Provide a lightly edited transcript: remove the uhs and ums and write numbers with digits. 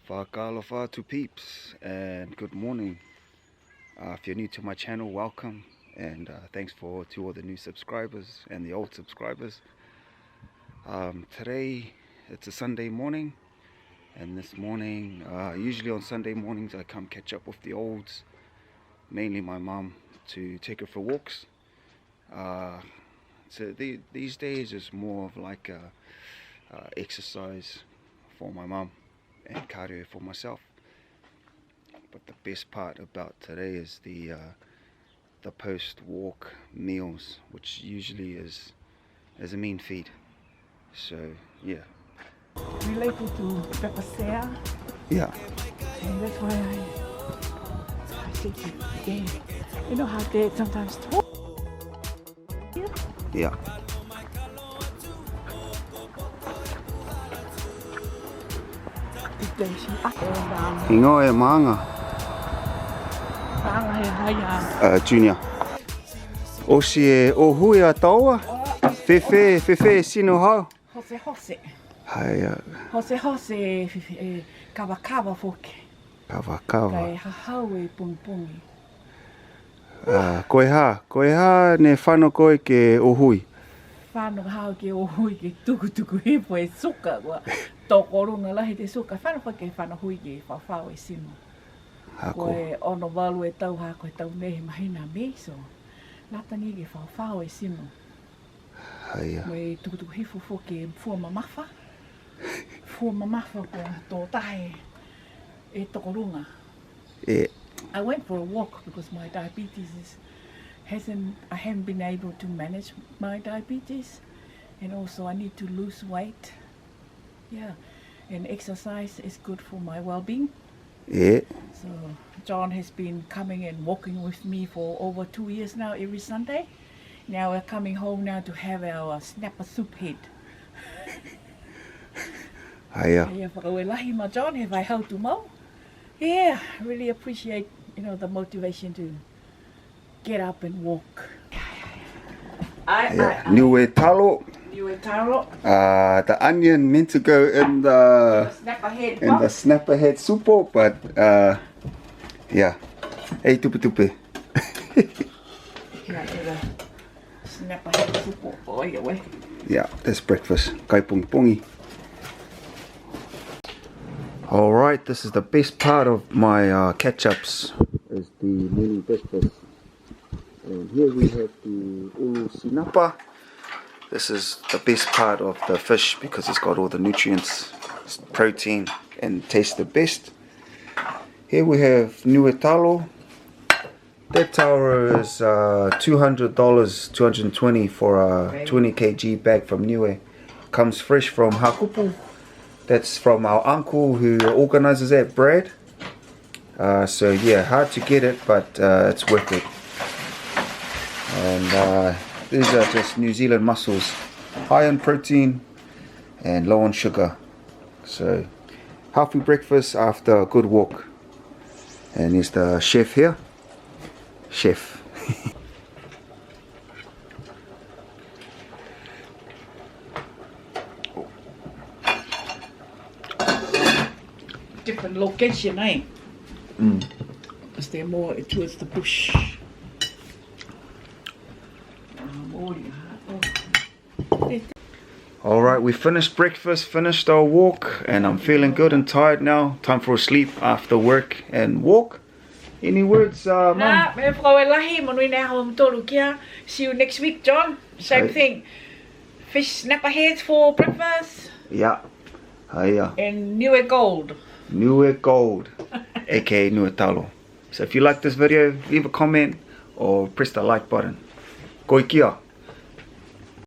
Whakalofa to peeps, and good morning. If you're new to my channel, welcome, and thanks to all the new subscribers and the old subscribers. Today it's a Sunday morning, and this morning, usually on Sunday mornings I come catch up with the olds, mainly my mum, to take her for walks. So these days is more of like a exercise for my mum and cardio for myself. But the best part about today is the post-walk meals, which usually is a mean feed. So yeah. Related to pepper share. Yeah. And that's why I think again. You know how they sometimes talk? Yeah. Ingoe maanga. Junior. Osie o hui a taua. Fefe sino hao. Hose. Hai. Hose kawa foke. Kawa. Kai hahau e pumpungi. Koe ha ne whano koe ke o hui. Whano hao ke o hui ke tuku hipo e suka wa. Toko runga lahi te suka. Whano koe ke whano hui ke whawhau e sino. Koe ono walu e tau ha koe tau nehe mahina me so. Lata ni ke whawhau e sino. Hai. Koe tuku hipo fo ke fua mamafa. Fua mamafa ko tō tahe e toko runga. I went for a walk because my diabetes I haven't been able to manage my diabetes, and also I need to lose weight. Yeah, and exercise is good for my well-being. Yeah. So John has been coming and walking with me for over 2 years now, every Sunday. Now we're coming home now to have our snapper soup head. Hiya. John, have I helped to mow? Yeah, I really appreciate, the motivation to get up and walk. Niue talo. The onion meant to go in the snapper head soup, but yeah. Hey tupe. Snapper head soup. Yeah, that's breakfast. Kai pungi. Alright, this is the best part of my catch-ups, is the morning breakfast. And here we have the ulu sinapa. This is the best part of the fish because it's got all the nutrients, protein, and tastes the best. Here we have Niue talo. That taro is $200, $220 for a 20 kg bag from Niue. Comes fresh from Hakupu. That's from our uncle who organizes that, Brad. So yeah, hard to get it, but it's worth it. And these are just New Zealand mussels, high in protein and low on sugar. So healthy breakfast after a good walk. And here's the chef here. Chef. Different location, eh? Because they're more towards the bush. Alright, we finished breakfast, finished our walk, and I'm feeling good and tired now. Time for a sleep after work and walk. Any words, Mum? See you next week, John. Same thing. Fish snapper heads for breakfast. Yeah. Hiya. And Niue Gold. Niue Gold, aka Niue talo. So if you like this video, leave a comment or press the like button. Koe kia.